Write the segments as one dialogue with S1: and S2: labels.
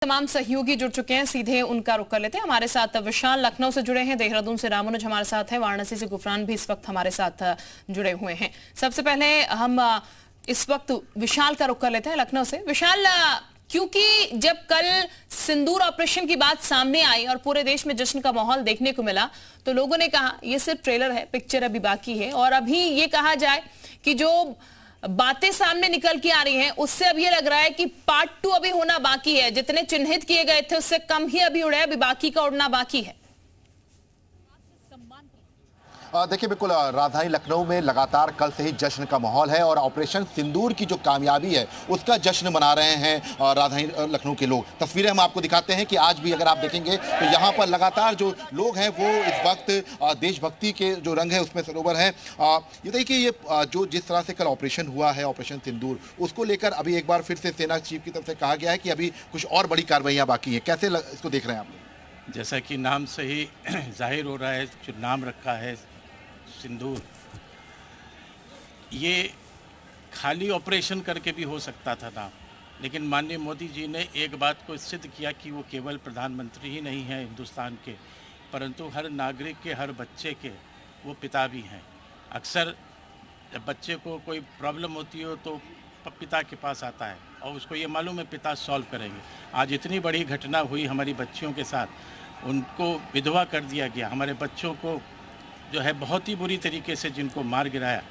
S1: तमाम सहयोगी जुड़ चुके हैं, सीधे उनका रुख कर लेते हैं। हमारे साथ विशाल लखनऊ से जुड़े हैं, देहरादून से रामानुज हमारे साथ हैं, वाराणसी से गुफरान भी इस वक्त हमारे साथ जुड़े हुए हैं। सबसे पहले हम इस वक्त विशाल का रुख कर लेते हैं लखनऊ से। विशाल, क्योंकि जब कल सिंदूर ऑपरेशन की बात सामने आई और पूरे देश में जश्न का माहौल देखने को मिला, तो लोगों ने कहा ये सिर्फ ट्रेलर है, पिक्चर अभी बाकी है। और अभी ये कहा जाए कि जो बातें सामने निकल के आ रही हैं, उससे अब ये लग रहा है कि पार्ट 2 अभी होना बाकी है। जितने चिन्हित किए गए थे उससे कम ही अभी उड़े, अभी बाकी का उड़ना बाकी है।
S2: देखिए, बिल्कुल राजधानी लखनऊ में लगातार कल से ही जश्न का माहौल है और ऑपरेशन सिंदूर की जो कामयाबी है उसका जश्न मना रहे हैं राजधानी लखनऊ के लोग। तस्वीरें हम आपको दिखाते हैं कि आज भी अगर आप देखेंगे तो यहाँ पर लगातार जो लोग हैं वो इस वक्त देशभक्ति के जो रंग है उसमें सरोवर है। ये देखिए, ये जो जिस तरह से कल ऑपरेशन हुआ है, ऑपरेशन सिंदूर, उसको लेकर अभी एक बार फिर से सेना चीफ की तरफ से कहा गया है कि अभी कुछ और बड़ी कार्रवाइयाँ बाकी है। कैसे इसको देख रहे हैं आप लोग?
S3: जैसा कि नाम से ही जाहिर हो रहा है, जो नाम रखा है सिंदूर, ये खाली ऑपरेशन करके भी हो सकता था नाम, लेकिन माननीय मोदी जी ने एक बात को सिद्ध किया कि वो केवल प्रधानमंत्री ही नहीं हैं हिंदुस्तान के, परंतु हर नागरिक के, हर बच्चे के वो पिता भी हैं। अक्सर जब बच्चे को कोई प्रॉब्लम होती हो तो पिता के पास आता है और उसको ये मालूम है पिता सॉल्व करेंगे। आज इतनी बड़ी घटना हुई हमारी बच्चियों के साथ, उनको विधवा कर दिया गया, हमारे बच्चों को जो है बहुत ही बुरी तरीके से जिनको मार गिराया,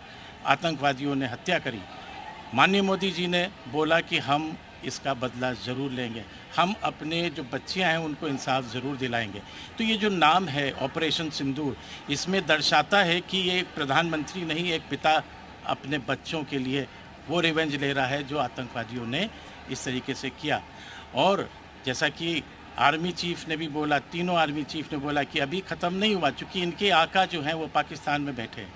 S3: आतंकवादियों ने हत्या करी। माननीय मोदी जी ने बोला कि हम इसका बदला ज़रूर लेंगे, हम अपने जो बच्चियां हैं उनको इंसाफ ज़रूर दिलाएंगे। तो ये जो नाम है ऑपरेशन सिंदूर, इसमें दर्शाता है कि ये एक प्रधानमंत्री नहीं, एक पिता अपने बच्चों के लिए वो रिवेंज ले रहा है जो आतंकवादियों ने इस तरीके से किया। और जैसा कि आर्मी चीफ ने भी बोला, तीनों आर्मी चीफ ने बोला कि अभी ख़त्म नहीं हुआ, चूँकि इनके आका जो हैं वो पाकिस्तान में बैठे हैं,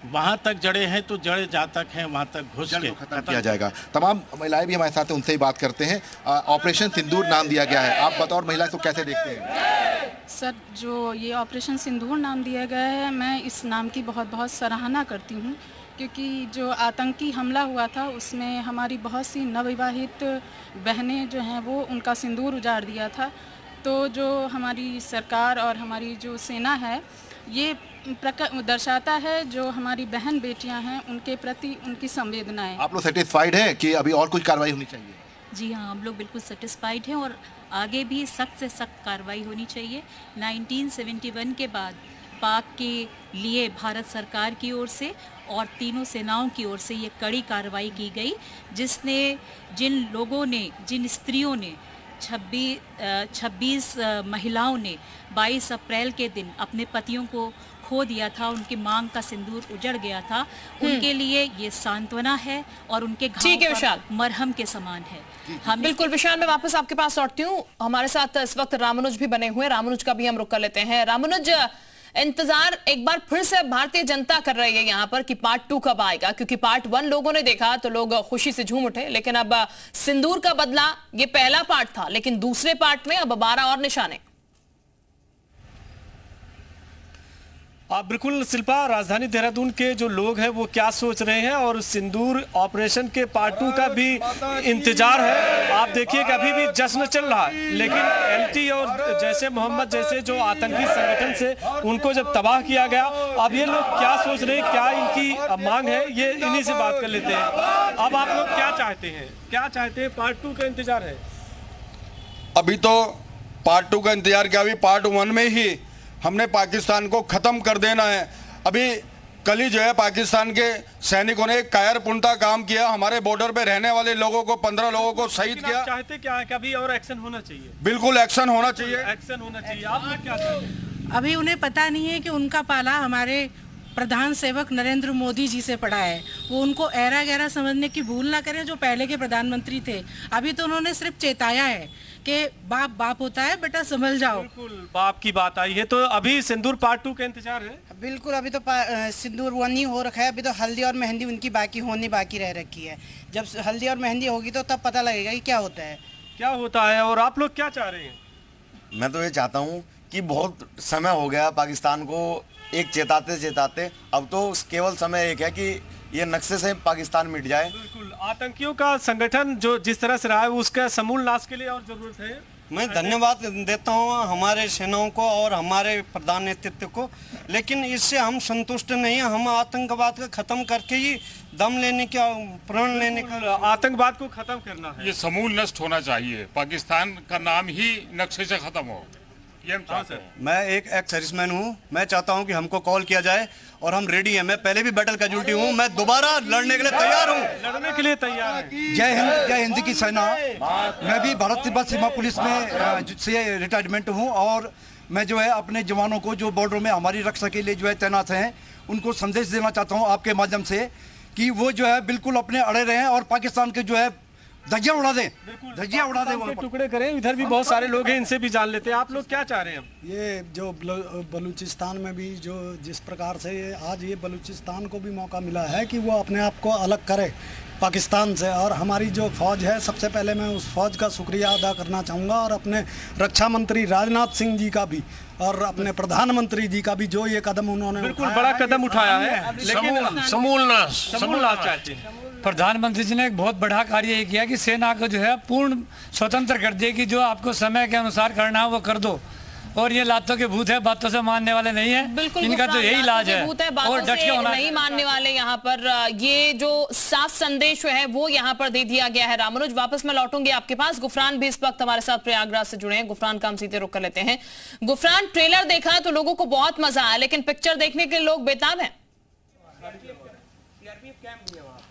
S3: वहाँ तक जड़े हैं तो जड़े जहाँ तक हैं वहाँ तक घुस के
S2: खत्म किया जाएगा। तमाम महिलाएं भी हमारे साथ हैं, उनसे ही बात करते हैं। ऑपरेशन सिंदूर नाम दिया गया है, आप बतौर महिला इसको कैसे देखते हैं?
S4: सर, जो ये ऑपरेशन सिंदूर नाम दिया गया है, मैं इस नाम की बहुत सराहना करती हूँ, क्योंकि जो आतंकी हमला हुआ था उसमें हमारी बहुत सी नवविवाहित बहनें जो हैं वो उनका सिंदूर उजाड़ दिया था। तो जो हमारी सरकार और हमारी जो सेना है, ये दर्शाता है जो हमारी बहन बेटियां हैं उनके प्रति उनकी संवेदनाएं।
S2: आप लोग सेटिस्फाइड हैं कि अभी और कुछ कार्रवाई होनी चाहिए?
S5: जी हाँ, हम लोग बिल्कुल सेटिस्फाइड हैं और आगे भी सख्त से सख्त कार्रवाई होनी चाहिए। 1971 के बाद पाक के लिए भारत सरकार की ओर से और तीनों सेनाओं की ओर से ये कड़ी कार्रवाई की गई, जिसने जिन लोगों ने, जिन स्त्रियों ने 26 महिलाओं ने 22 अप्रैल के दिन अपने पतियों को खो दिया था, उनकी मांग का सिंदूर उजड़ गया था, उनके लिए ये सांत्वना है और उनके घाव पर मरहम के समान है।
S1: हम बिल्कुल विशाल, मैं वापस आपके पास लौटती हूँ। हमारे साथ इस वक्त रामानुज भी बने हुए हैं, रामानुज का भी हम रुख कर लेते हैं। रामानुज, इंतजार एक बार फिर से भारतीय जनता कर रही है यहाँ पर कि पार्ट 2 कब आएगा, क्योंकि पार्ट 1 लोगों ने देखा तो लोग खुशी से झूम उठे, लेकिन अब सिंदूर का बदला, ये पहला पार्ट था, लेकिन दूसरे पार्ट में अब 12 और निशाने।
S6: बिल्कुल शिल्पा, राजधानी देहरादून के जो लोग हैं वो क्या सोच रहे हैं और सिंदूर ऑपरेशन के पार्ट 2 का भी इंतजार है। आप देखिए कि अभी भी जश्न चल रहा है, लेकिन एलटी और जैसे मोहम्मद जैसे जो आतंकी संगठन से उनको जब तबाह किया गया, अब ये लोग क्या सोच रहे हैं, क्या इनकी मांग है, ये इन्हीं से बात कर लेते हैं। अब आप लोग क्या चाहते हैं, पार्ट 2 का इंतजार है?
S7: अभी तो पार्ट 2 का इंतजार किया, अभी पार्ट 1 में ही हमने पाकिस्तान को ख़त्म कर देना है। अभी कल ही जो है पाकिस्तान के सैनिकों ने एक कायरपूर्णता काम किया, हमारे बॉर्डर पे रहने वाले लोगों को, 15 लोगों को शहीद किया।
S6: चाहते क्या है कि अभी और एक्शन होना चाहिए?
S7: बिल्कुल एक्शन होना चाहिए,
S6: एक्शन होना चाहिए। आप लोग क्या चाहते हैं?
S8: अभी उन्हें पता नहीं है कि उनका पाला हमारे प्रधान सेवक नरेंद्र मोदी जी से पड़ा है। वो उनको ऐरा गहरा समझने की भूल ना करें जो पहले के प्रधानमंत्री थे। अभी तो उन्होंने सिर्फ चेताया है कि बाप बाप होता है, बेटा संभल जाओ।
S6: बिल्कुल बाप की बात आई है। तो अभी सिंदूर पार्ट 2 का इंतजार है?
S8: बिल्कुल, अभी तो सिंदूर 1 ही हो रखा है। अभी तो हल्दी और मेहंदी उनकी बाकी रह रखी है। जब हल्दी और मेहंदी होगी तो तब पता लगेगा कि क्या होता है।
S6: और आप लोग क्या चाह रहे हैं?
S9: मैं तो ये चाहता हूँ कि बहुत समय हो गया पाकिस्तान को एक चेताते अब तो केवल समय एक है कि ये नक्शे से पाकिस्तान मिट जाए।
S6: बिल्कुल, आतंकियों का संगठन जो जिस तरह से रहा है उसका समूल नाश के लिए और जरूरत है।
S10: मैं धन्यवाद देता हूँ हमारे सेनाओं को और हमारे प्रधान नेतृत्व को, लेकिन इससे हम संतुष्ट नहीं हैं। हम आतंकवाद को खत्म करके ही दम लेने का, प्रण लेने का,
S6: आतंकवाद को खत्म करना है।
S11: ये समूल नष्ट होना चाहिए, पाकिस्तान का नाम ही नक्शे से खत्म हो, ये हम चाहते हैं।
S9: मैं एक एक्स सर्विसमैन हूँ, मैं चाहता हूँ कि हमको कॉल किया जाए और हम रेडी हैं। मैं पहले भी बैटल कैजुअल्टी हूँ, मैं दोबारा लड़ने के लिए तैयार हूँ।
S6: लड़ने के लिए तैयार है।
S12: जय हिंद की सेना। मैं भी भारत तिब्बत सीमा पुलिस में से रिटायरमेंट हूँ और मैं जो है अपने जवानों को जो बॉर्डर में हमारी रक्षा के लिए जो है तैनात हैं, उनको संदेश देना चाहता हूँ आपके माध्यम से कि वो जो है बिल्कुल अपने अड़े रहें और पाकिस्तान के जो है धज्जियां उड़ा दें, धज्जियां उड़ा दें, वहाँ
S6: टुकड़े करें। इधर भी बहुत सारे लोग हैं, इनसे भी जान लेते हैं। आप लोग क्या चाह रहे हैं?
S13: ये जो बलूचिस्तान में भी जो जिस प्रकार से आज ये बलूचिस्तान को भी मौका मिला है कि वो अपने आप को अलग करे पाकिस्तान से, और हमारी जो फौज है, सबसे पहले मैं उस फौज का शुक्रिया अदा करना चाहूँगा और अपने रक्षा मंत्री राजनाथ सिंह जी का भी और अपने प्रधानमंत्री जी का भी, जो ये कदम उन्होंने
S6: बिल्कुल बड़ा कदम उठाया है, लेकिन
S11: समूल नाश
S6: चाहते हैं।
S14: प्रधानमंत्री जी ने एक बहुत बड़ा कार्य ये किया कि सेना को जो है पूर्ण स्वतंत्र कर दिया कि जो आपको समय के अनुसार करना है वो कर दो, और ये लातों के भूत है, बातों से मानने वाले नहीं है।
S1: बिल्कुल,
S14: इनका तो यही इलाज है,
S1: और डट के होना नहीं मानने वाले। यहाँ पर ये जो साफ संदेश है वो यहाँ पर दे दिया गया है। रामानुज, वापस मैं लौटूंगी आपके पास। गुफरान भी इस वक्त हमारे साथ प्रयागराज से जुड़े हैं। गुफरान का हम सीधे रुख कर लेते हैं। गुफरान, ट्रेलर देखा तो लोगों को बहुत मजा आया, लेकिन पिक्चर देखने के लिए लोग बेताब हैं।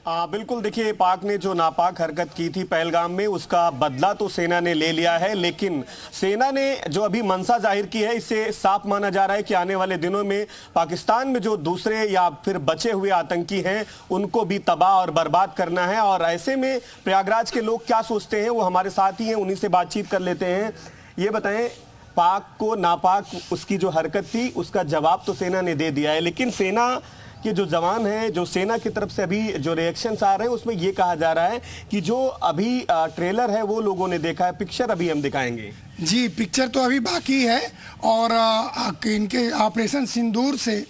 S15: बिल्कुल, देखिए, पाक ने जो नापाक हरकत की थी पहलगाम में, उसका बदला तो सेना ने ले लिया है, लेकिन सेना ने जो अभी मंशा जाहिर की है, इससे साफ माना जा रहा है कि आने वाले दिनों में पाकिस्तान में जो दूसरे या फिर बचे हुए आतंकी हैं उनको भी तबाह और बर्बाद करना है। और ऐसे में प्रयागराज के लोग क्या सोचते हैं, वो हमारे साथ ही हैं, उन्हीं से बातचीत कर लेते हैं। ये बताएं, पाक को नापाक उसकी जो हरकत थी उसका जवाब तो सेना ने दे दिया है, लेकिन सेना कि जो जवान हैं, जो सेना की तरफ से अभी जो रिएक्शंस आ रहे हैं उसमें ये कहा जा रहा है कि जो अभी ट्रेलर है वो लोगों ने देखा है, पिक्चर अभी हम दिखाएंगे।
S16: जी, पिक्चर तो अभी बाकी है और इनके ऑपरेशन सिंदूर से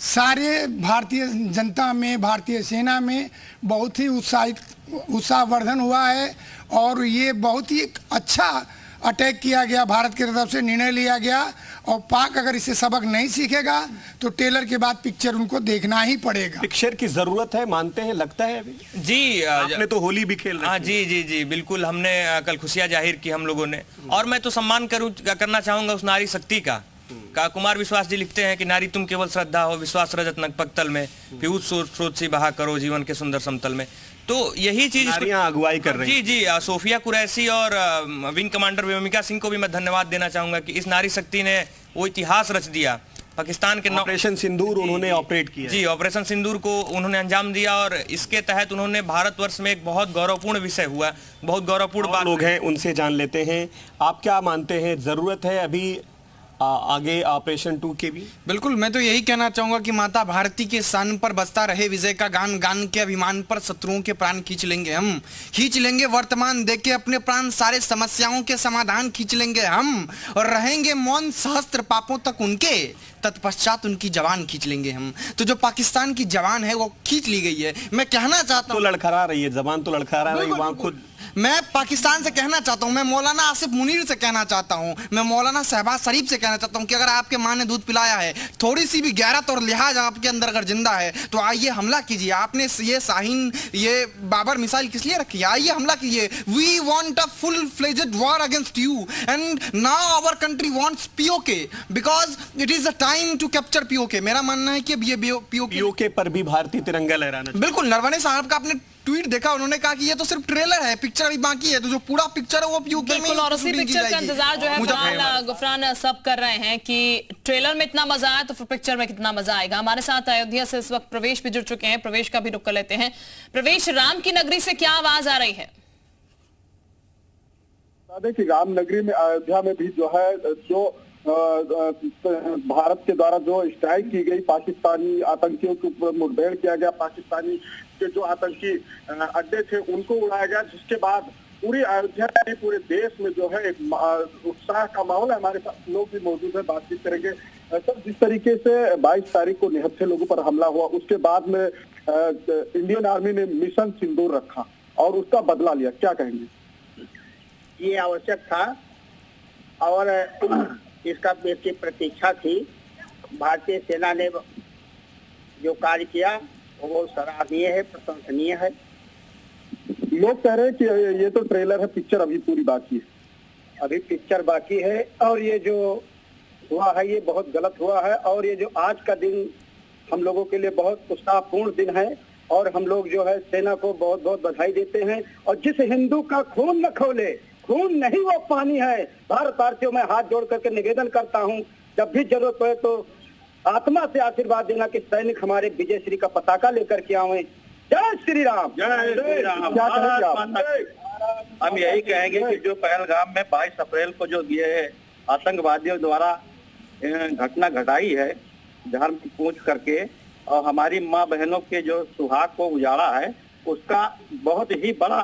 S16: सारे भारतीय जनता में, भारतीय सेना में बहुत ही उत्साहवर्धन हुआ है और ये बहुत ही अच्छा अटैक किया गया, भारत की तरफ से निर्णय लिया गया। और पाक अगर इससे सबक नहीं सीखेगा तो ट्रेलर के बाद पिक्चर उनको देखना ही पड़ेगा।
S15: पिक्चर की जरूरत है, मानते हैं, लगता है अभी?
S17: जी,
S15: आपने तो होली भी खेल रहे
S17: थे। जी, बिल्कुल, हमने कल खुशियां जाहिर की हम लोगों ने, और मैं तो सम्मान करना चाहूंगा उस नारी शक्ति का। कुमार विश्वास जी लिखते हैं कि नारी तुम केवल श्रद्धा हो, विश्वास रजत नगपक्तल में, पीयूष स्रोत सी बहा करो जीवन के सुंदर समतल में। तो यही चीज
S15: अगुवाई कर रही हैं।
S17: जी, सोफिया कुरैशी और विंग कमांडर व्योमिका सिंह को भी मैं धन्यवाद देना चाहूंगा कि इस नारी शक्ति ने वो इतिहास रच दिया। पाकिस्तान के
S15: ऑपरेशन सिंदूर उन्होंने ऑपरेट किया।
S17: जी, ऑपरेशन सिंदूर को उन्होंने अंजाम दिया और इसके तहत उन्होंने भारतवर्ष में एक बहुत गौरवपूर्ण विषय हुआ, बहुत गौरवपूर्ण बात।
S15: लोग हैं, उनसे जान लेते हैं। आप क्या मानते हैं, जरूरत है अभी आगे ऑपरेशन 2 के भी?
S18: बिल्कुल, मैं तो यही कहना चाहूंगा कि माता भारती के शान पर बजता रहे विजय का गान, गान के अभिमान पर शत्रुओं के प्राण खींच लेंगे हम, खींच लेंगे वर्तमान देख के अपने प्राण, सारे समस्याओं के समाधान खींच लेंगे हम, और रहेंगे मौन सहस्त्र पापों तक उनके, तत्पश्चात उनकी जवान खींच लेंगे हम। तो जो पाकिस्तान की जवान है वो खींच ली गई है। मैं कहना चाहता हूँ,
S15: तो लड़खड़ा रही है जवान, तो लड़खड़ा रही है वहाँ खुद।
S18: मैं पाकिस्तान से कहना चाहता हूं, मैं मौलाना आसिफ मुनीर से कहना चाहता हूं, मैं मौलाना शहबाज शरीफ से कहना चाहता हूं कि अगर आपके मां ने दूध पिलाया है, थोड़ी सी भी गैरत और लिहाज आपके अंदर अगर जिंदा है तो आइए हमला कीजिए। आपने ये शाहीन, ये बाबर मिसाइल किस लिए रखी है? आइए हमला कीजिए। We want a full fledged war against you and now our country wants POK because it is the time to capture POK. मेरा मानना है कि अब ये
S15: पीओके पर भी भारतीय तिरंगा लहराना।
S18: बिल्कुल, नरवणे साहब का आपने ट्वीट देखा, उन्होंने कहा कि ये तो सिर्फ ट्रेलर है, पिक्चर अभी बाकी है, तो जो पूरा पिक्चर है वो पीओके में।
S1: और उसी पिक्चर का इंतजार जो है गुफरान सब कर रहे हैं कि ट्रेलर में इतना मजा आया तो फिर पिक्चर में कितना मजा आएगा। हमारे साथ अयोध्या से इस वक्त प्रवेश भी जुड़ चुके हैं, प्रवेश का भी रुख कर लेते हैं। प्रवेश, राम की नगरी से क्या आवाज आ रही है?
S19: कि राम नगरी में, अयोध्या में भी जो है, जो भारत के द्वारा जो स्ट्राइक की गई, पाकिस्तानी आतंकियों के ऊपर मुठभेड़ किया गया, पाकिस्तानी के जो आतंकी अड्डे थे उनको उड़ाया गया, जिसके बाद पूरी अयोध्या पूरे देश में जो है एक उत्साह का माहौल है। हमारे साथ लोग भी मौजूद है, बातचीत करेंगे सर जिस तरीके से 22 तारीख को निहत्थे लोगों पर हमला हुआ, उसके बाद में इंडियन आर्मी ने मिशन सिंदूर रखा और उसका बदला लिया, क्या कहेंगे?
S20: ये आवश्यक था और इसका इसकी प्रतीक्षा थी। भारतीय सेना ने जो कार्य किया वो सराहनीय है, प्रशंसनीय है।
S19: लोग कह रहे हैं कि ये तो ट्रेलर है, पिक्चर अभी पूरी बाकी है।
S20: अभी पिक्चर बाकी है और ये जो हुआ है ये बहुत गलत हुआ है और ये जो आज का दिन हम लोगों के लिए बहुत उत्साहपूर्ण दिन है और हम लोग जो है सेना को बहुत बहुत बधाई देते हैं। और जिस हिंदू का खून न खोले, खून नहीं वो पानी है। भारतीयों में हाथ जोड़ करके निवेदन करता हूँ, जब भी जरूरत पड़े तो आत्मा से आशीर्वाद देना कि सैनिक हमारे विजय श्री का पताका लेकर के आए। जय श्री राम, जय श्री राम। क्या कहेंगे आप?
S21: हम यही कहेंगे कि जो पहलगाम में 22 अप्रैल को जो ये आतंकवादियों द्वारा घटना घटाई है धर्म की पूछ करके और हमारी माँ बहनों के जो सुहाग को उजाड़ा है, उसका बहुत ही बड़ा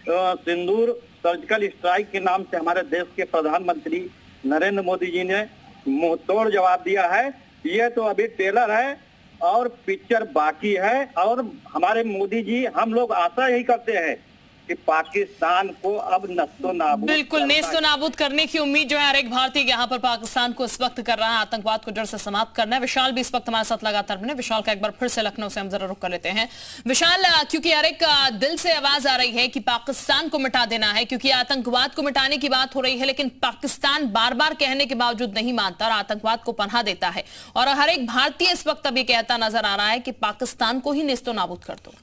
S21: सिंदूर सर्जिकल स्ट्राइक के नाम से हमारे देश के प्रधानमंत्री नरेंद्र मोदी जी ने मुंह तोड़ जवाब दिया है। ये तो अभी ट्रेलर है और पिक्चर बाकी है और हमारे मोदी जी, हम लोग आशा यही करते हैं कि पाकिस्तान को अब नस्तो नाबूद,
S1: बिल्कुल नेस्तो नाबूद करने की उम्मीद जो है हर एक भारतीय यहाँ पर पाकिस्तान को इस वक्त कर रहा है, आतंकवाद को जड़ से समाप्त करना है। विशाल भी इस वक्त हमारे साथ लगातार बने। विशाल का एक बार फिर से लखनऊ से हम जरा रुक कर लेते हैं। विशाल, क्योंकि हर एक दिल से आवाज आ रही है कि पाकिस्तान को मिटा देना है, क्योंकि आतंकवाद को मिटाने की बात हो रही है, लेकिन पाकिस्तान बार बार कहने के बावजूद नहीं मानता और आतंकवाद को पनाह देता है और हर एक भारतीय इस वक्त अभी कहता नजर आ रहा है कि पाकिस्तान को ही नेस्तो नाबूद कर दो।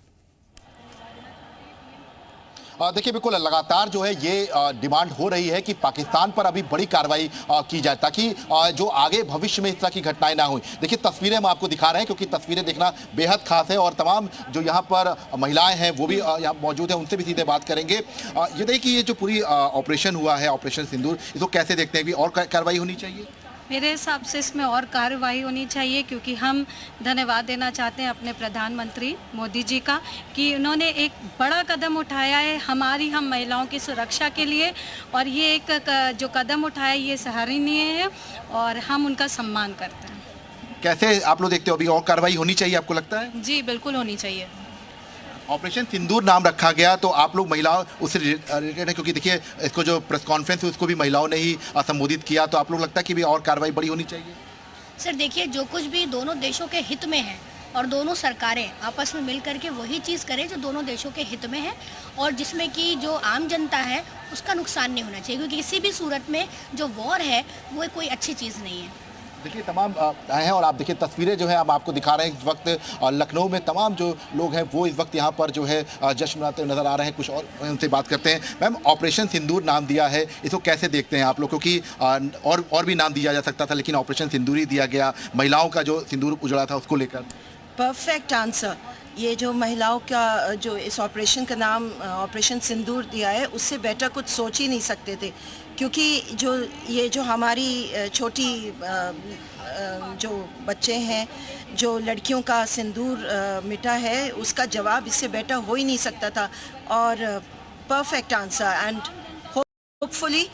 S2: देखिए बिल्कुल लगातार जो है ये डिमांड हो रही है कि पाकिस्तान पर अभी बड़ी कार्रवाई की जाए ताकि जो आगे भविष्य में इस तरह की घटनाएं ना हुई। देखिए तस्वीरें हम आपको दिखा रहे हैं क्योंकि तस्वीरें देखना बेहद खास है और तमाम जो यहाँ पर महिलाएं हैं वो भी यहाँ मौजूद हैं, उनसे भी सीधे बात करेंगे। ये देखिए कि ये जो पूरी ऑपरेशन हुआ है, ऑपरेशन सिंदूर, इसको कैसे देखते हैं कि और कार्रवाई होनी चाहिए?
S22: मेरे हिसाब से इसमें और कार्रवाई होनी चाहिए क्योंकि हम धन्यवाद देना चाहते हैं अपने प्रधानमंत्री मोदी जी का कि उन्होंने एक बड़ा कदम उठाया है हम महिलाओं की सुरक्षा के लिए और ये एक जो कदम उठाया ये सराहनीय है और हम उनका सम्मान करते हैं।
S2: कैसे आप लोग देखते हो, अभी और कार्रवाई होनी चाहिए आपको लगता है?
S22: जी बिल्कुल होनी चाहिए।
S2: ऑपरेशन सिंदूर नाम रखा गया तो आप लोग महिलाओं उससे रिलेटेड है क्योंकि देखिए इसको जो प्रेस कॉन्फ्रेंस है उसको भी महिलाओं ने ही संबोधित किया, तो आप लोग लगता है कि भी और कार्रवाई बड़ी होनी चाहिए?
S23: सर देखिए, जो कुछ भी दोनों देशों के हित में है और दोनों सरकारें आपस में मिल करके वही चीज़ करें जो दोनों देशों के हित में है और जिसमें कि जो आम जनता है उसका नुकसान नहीं होना चाहिए, क्योंकि किसी भी सूरत में जो वॉर है वो कोई अच्छी चीज़ नहीं है।
S2: देखिए तमाम हैं और आप देखिए तस्वीरें जो है हम आपको दिखा रहे हैं इस वक्त लखनऊ में तमाम जो लोग हैं वो इस वक्त यहाँ पर जो है जश्न मनाते नजर आ रहे हैं। कुछ और उनसे बात करते हैं। मैम, ऑपरेशन सिंदूर नाम दिया है, इसको कैसे देखते हैं आप लोग? क्योंकि और भी नाम दिया जा सकता था लेकिन ऑपरेशन सिंदूर ही दिया गया, महिलाओं का जो सिंदूर उजड़ा था उसको लेकर।
S24: Perfect answer. ये जो महिलाओं का जो इस ऑपरेशन का नाम ऑपरेशन सिंदूर दिया है उससे बेटर कुछ सोच ही नहीं सकते थे, क्योंकि जो हमारी छोटी जो बच्चे हैं, जो लड़कियों का सिंदूर मिटा है, उसका जवाब इससे बेटर हो ही नहीं सकता था। और परफेक्ट आंसर एंड होपफुली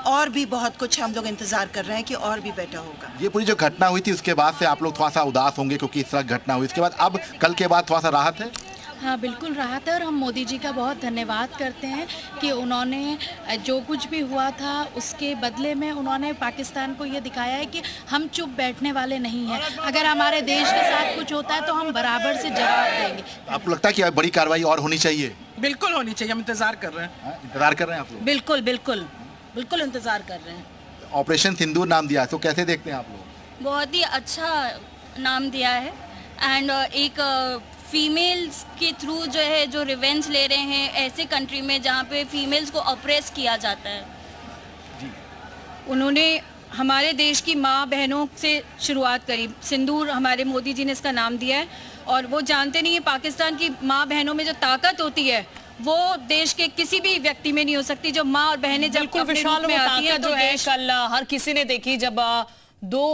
S24: और भी बहुत कुछ हम लोग इंतज़ार कर रहे हैं कि और भी बेटर होगा।
S2: ये पूरी जो घटना हुई थी उसके बाद से आप लोग थोड़ा सा उदास होंगे क्योंकि इस तरह घटना हुई, इसके बाद अब कल के बाद थोड़ा सा राहत है?
S22: हाँ बिल्कुल राहत है और हम मोदी जी का बहुत धन्यवाद करते हैं कि उन्होंने जो कुछ भी हुआ था उसके बदले में उन्होंने पाकिस्तान को ये दिखाया है कि हम चुप बैठने वाले नहीं हैं। अगर हमारे देश के साथ कुछ होता है तो हम बराबर से जवाब देंगे।
S2: आपको लगता है कि बड़ी कार्रवाई और होनी चाहिए?
S25: बिल्कुल होनी चाहिए, हम इंतजार कर रहे हैं।
S2: इंतजार कर रहे हैं आप लोग?
S22: बिल्कुल बिल्कुल बिल्कुल इंतजार कर रहे हैं।
S2: ऑपरेशन सिंदूर नाम दिया है तो कैसे देखते हैं आप लोग?
S23: बहुत ही अच्छा नाम दिया है एंड एक फीमेल्स के थ्रू जो है जो रिवेंज ले रहे हैं ऐसे कंट्री में जहाँ पे फीमेल्स को ऑपरेस किया जाता है।
S22: उन्होंने हमारे देश की माँ बहनों से शुरुआत करी, सिंदूर हमारे मोदी जी ने इसका नाम दिया है और वो जानते नहीं है पाकिस्तान की माँ बहनों में जो ताकत होती है वो देश के किसी भी व्यक्ति में नहीं हो सकती। जो माँ और बहनें जब
S1: विशाल में आती है जो है कल हर किसी ने देखी जब दो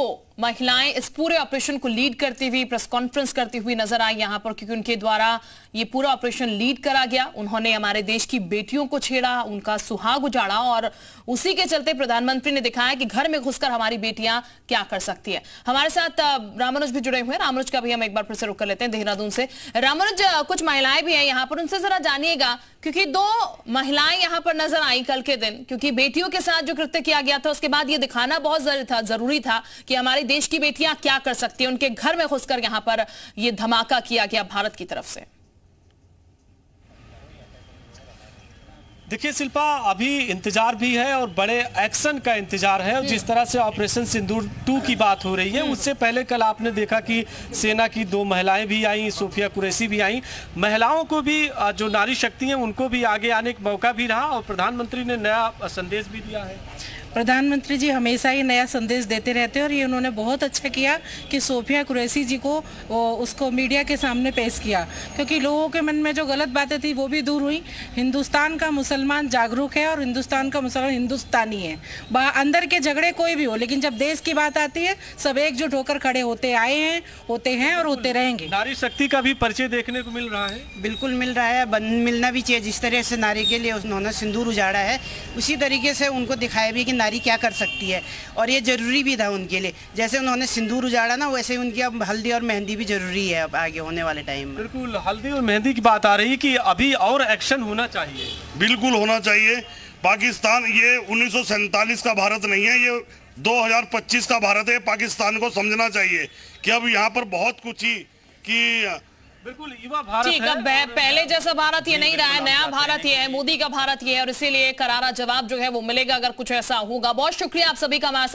S1: महिलाएं इस पूरे ऑपरेशन को लीड करती हुई प्रेस कॉन्फ्रेंस करती हुई नजर आई यहां पर, क्योंकि उनके द्वारा ये पूरा ऑपरेशन लीड करा गया। उन्होंने हमारे देश की बेटियों को छेड़ा, उनका सुहाग उजाड़ा और उसी के चलते प्रधानमंत्री ने दिखाया कि घर में घुसकर हमारी बेटियां क्या कर सकती है। हमारे साथ रामानुज भी जुड़े हुए हैं। रामानुज का भी हम एक बार फिर से रुक कर लेते हैं देहरादून से। रामानुज, कुछ महिलाएं भी हैं यहाँ पर, उनसे जरा जानिएगा, क्योंकि 2 महिलाएं यहाँ पर नजर आई कल के दिन, क्योंकि बेटियों के साथ जो कृत्य किया गया था उसके बाद ये दिखाना बहुत जरूरी था कि हमारे देश की बेटियां क्या कर सकती हैं। उनके घर में घुसकर यहाँ पर ये धमाका किया गया भारत की तरफ से।
S6: देखिए शिल्पा, अभी इंतजार भी है और बड़े एक्शन का इंतजार है। जिस तरह से ऑपरेशन सिंदूर 2 की बात हो रही है, उससे पहले कल आपने देखा कि सेना की 2 महिलाएं भी आई, सोफिया कुरैशी भी आई। महिलाओं को भी, जो नारी शक्ति है, उनको भी आगे आने का मौका भी रहा और प्रधानमंत्री ने नया संदेश भी दिया है।
S25: प्रधानमंत्री जी हमेशा ही नया संदेश देते रहते हैं और ये उन्होंने बहुत अच्छा किया कि सोफिया कुरैशी जी को उसको मीडिया के सामने पेश किया, क्योंकि लोगों के मन में जो गलत बातें थी वो भी दूर हुई। हिंदुस्तान का मुसलमान जागरूक है और हिंदुस्तान का मुसलमान हिंदुस्तानी है। अंदर के झगड़े कोई भी हो, लेकिन जब देश की बात आती है सब एकजुट होकर खड़े होते आए हैं, होते हैं और होते रहेंगे।
S6: नारी शक्ति का भी परिचय देखने को मिल रहा है।
S3: बिल्कुल मिल रहा है, मिलना भी चाहिए। जिस तरह से नारी के लिए उन्होंने सिंदूर उजाड़ा है, उसी तरीके से उनको दिखाया भी कि नारी क्या कर सकती है, और ये जरूरी भी था उनके लिए। जैसे उन्होंने सिंदूर उजाड़ा ना, वैसे उनकी अब हल्दी और मेहंदी भी जरूरी है अब आगे होने वाले टाइम में।
S6: बिल्कुल, हल्दी और मेहंदी की बात आ रही है कि अभी और एक्शन होना चाहिए।
S4: बिल्कुल होना चाहिए। पाकिस्तान ये 1947 का भारत नहीं है, ये 2025 का भारत है। पाकिस्तान को समझना चाहिए कि अब यहाँ पर बहुत कुछ ही कि
S6: बिल्कुल युवा भारत
S1: ठीक, अब पहले जैसा भारत ये नहीं रहा है, नया भारत ये है, मोदी का भारत ये है, और इसीलिए करारा जवाब जो है वो मिलेगा अगर कुछ ऐसा होगा। बहुत शुक्रिया आप सभी का हमारे